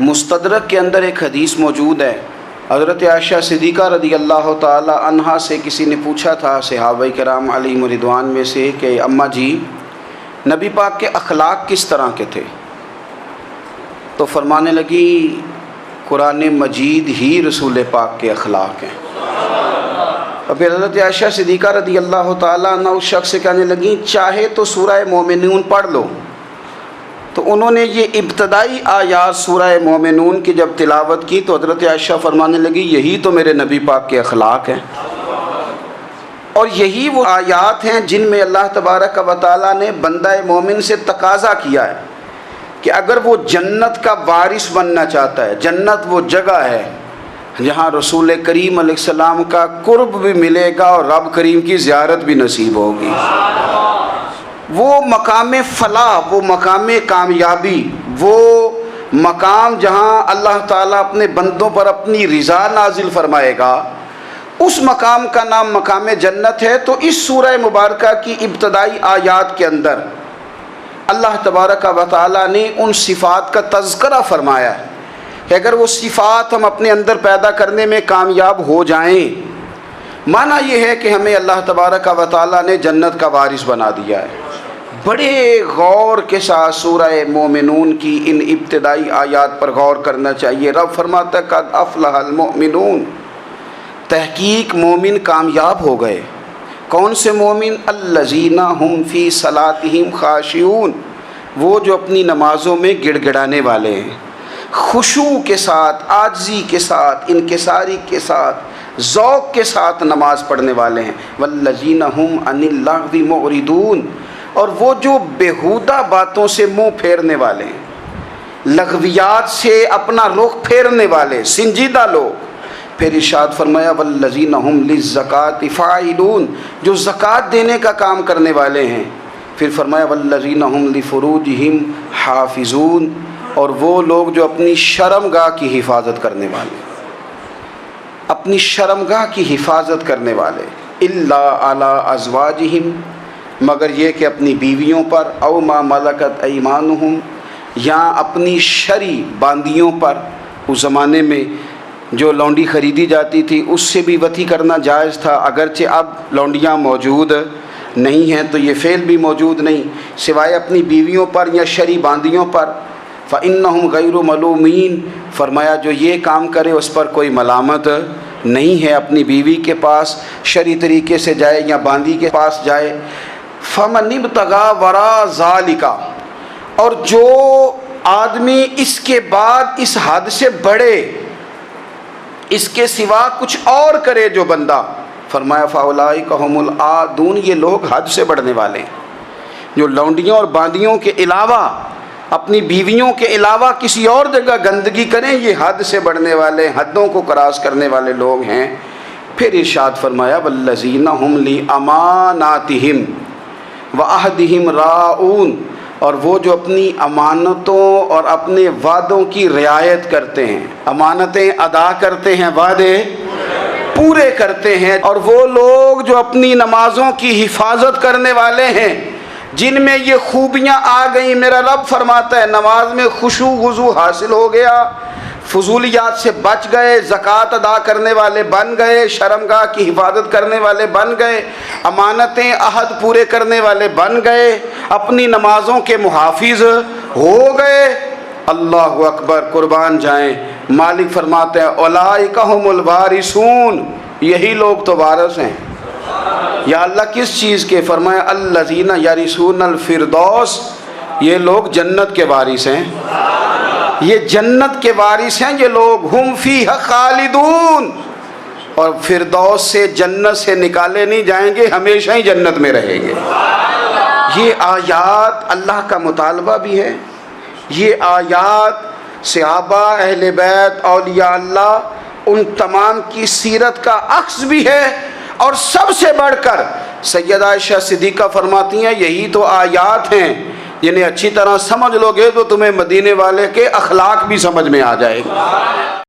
مستدرک کے اندر ایک حدیث موجود ہے، حضرت عائشہ صدیقہ رضی اللہ تعالی عنہا سے کسی نے پوچھا تھا صحابہ کرام علیہم رضوان میں سے کہ اماں جی نبی پاک کے اخلاق کس طرح کے تھے؟ تو فرمانے لگی قرآن مجید ہی رسول پاک کے اخلاق ہیں۔ اور پھر حضرت عائشہ صدیقہ رضی اللہ تعالیٰ عنہ اس شخص سے کہنے لگیں چاہے تو سورہ مومنون پڑھ لو۔ تو انہوں نے یہ ابتدائی آیات سورہ مومنون کی جب تلاوت کی تو حضرت عائشہ فرمانے لگی یہی تو میرے نبی پاک کے اخلاق ہیں، اور یہی وہ آیات ہیں جن میں اللہ تبارک و تعالیٰ نے بندہ مومن سے تقاضا کیا ہے کہ اگر وہ جنت کا وارث بننا چاہتا ہے، جنت وہ جگہ ہے جہاں رسول کریم علیہ السلام کا قرب بھی ملے گا اور رب کریم کی زیارت بھی نصیب ہوگی، وہ مقام فلاح، وہ مقام کامیابی، وہ مقام جہاں اللہ تعالیٰ اپنے بندوں پر اپنی رضا نازل فرمائے گا، اس مقام کا نام مقام جنت ہے۔ تو اس سورہ مبارکہ کی ابتدائی آیات کے اندر اللہ تبارک و تعالیٰ نے ان صفات کا تذکرہ فرمایا ہے کہ اگر وہ صفات ہم اپنے اندر پیدا کرنے میں کامیاب ہو جائیں، معنی یہ ہے کہ ہمیں اللہ تبارک و تعالیٰ نے جنت کا وارث بنا دیا ہے۔ بڑے غور کے ساتھ سورہ مومنون کی ان ابتدائی آیات پر غور کرنا چاہیے۔ رب فرماتا ہے قد افلح المؤمنون، تحقیق مومن کامیاب ہو گئے۔ کون سے مومن؟ الذین هم فی صلاتہم خاشعون، وہ جو اپنی نمازوں میں گڑ گڑانے والے ہیں، خشوع کے ساتھ، عاجزی کے ساتھ، انکساری کے ساتھ، ذوق کے ساتھ نماز پڑھنے والے ہیں۔ والذین هم عن اللغو معرضون، اور وہ جو بیہودہ باتوں سے منہ پھیرنے والے ہیں، لغویات سے اپنا رخ پھیرنے والے، سنجیدہ لوگ۔ پھر ارشاد فرمایا والذین هم للزکاۃ فاعلون، جو زکوٰۃ دینے کا کام کرنے والے ہیں۔ پھر فرمایا والذین هم لفروجہم حافظون، اور وہ لوگ جو اپنی شرمگاہ کی حفاظت کرنے والے، اپنی شرمگاہ کی حفاظت کرنے والے۔ الا علی ازواجہم، مگر یہ کہ اپنی بیویوں پر، او ما ملکت ایمانہم، یا اپنی شرعی باندیوں پر۔ اس زمانے میں جو لونڈی خریدی جاتی تھی اس سے بھی وطی کرنا جائز تھا، اگرچہ اب لونڈیاں موجود نہیں ہیں تو یہ فعل بھی موجود نہیں، سوائے اپنی بیویوں پر یا شرعی باندیوں پر۔ فإنہم غیر ملومین، فرمایا جو یہ کام کرے اس پر کوئی ملامت نہیں ہے، اپنی بیوی کے پاس شرعی طریقے سے جائے یا باندی کے پاس جائے۔ فمن ابتغى وراء ذلك، اور جو آدمی اس کے بعد اس حد سے بڑھے، اس کے سوا کچھ اور کرے جو بندہ، فرمایا فاولئک هم العادون، یہ لوگ حد سے بڑھنے والے ہیں۔ جو لونڈیوں اور باندیوں کے علاوہ، اپنی بیویوں کے علاوہ کسی اور جگہ گندگی کریں، یہ حد سے بڑھنے والے، حدوں کو کراس کرنے والے لوگ ہیں۔ پھر ارشاد فرمایا والذین هم لاماناتہم وعہدہم راعون، اور وہ جو اپنی امانتوں اور اپنے وعدوں کی رعایت کرتے ہیں، امانتیں ادا کرتے ہیں، وعدے پورے کرتے ہیں۔ اور وہ لوگ جو اپنی نمازوں کی حفاظت کرنے والے ہیں، جن میں یہ خوبیاں آ گئیں، میرا رب فرماتا ہے نماز میں خشوع خضوع حاصل ہو گیا، فضولیات سے بچ گئے، زکوٰۃ ادا کرنے والے بن گئے، شرمگاہ کی حفاظت کرنے والے بن گئے، امانتیں عہد پورے کرنے والے بن گئے، اپنی نمازوں کے محافظ ہو گئے۔ اللہ اکبر، قربان جائیں۔ مالک فرماتے ہیں اولئک هم الوارثون، یہی لوگ تو وارث ہیں۔ یا اللہ کس چیز کے؟ فرمایا الذین یرثون الفردوس، یہ لوگ جنت کے وارث ہیں، یہ جنت کے وارث ہیں یہ لوگ۔ ہم فیہا خالدون، اور فردوس سے، جنت سے نکالے نہیں جائیں گے، ہمیشہ ہی جنت میں رہیں گے۔ یہ آیات اللہ کا مطالبہ بھی ہے، یہ آیات صحابہ، اہل بیت، اولیاء اللہ، ان تمام کی سیرت کا عکس بھی ہے۔ اور سب سے بڑھ کر سیدہ عائشہ صدیقہ فرماتی ہیں یہی تو آیات ہیں جنہیں اچھی طرح سمجھ لو گے تو تمہیں مدینے والے کے اخلاق بھی سمجھ میں آ جائے گا۔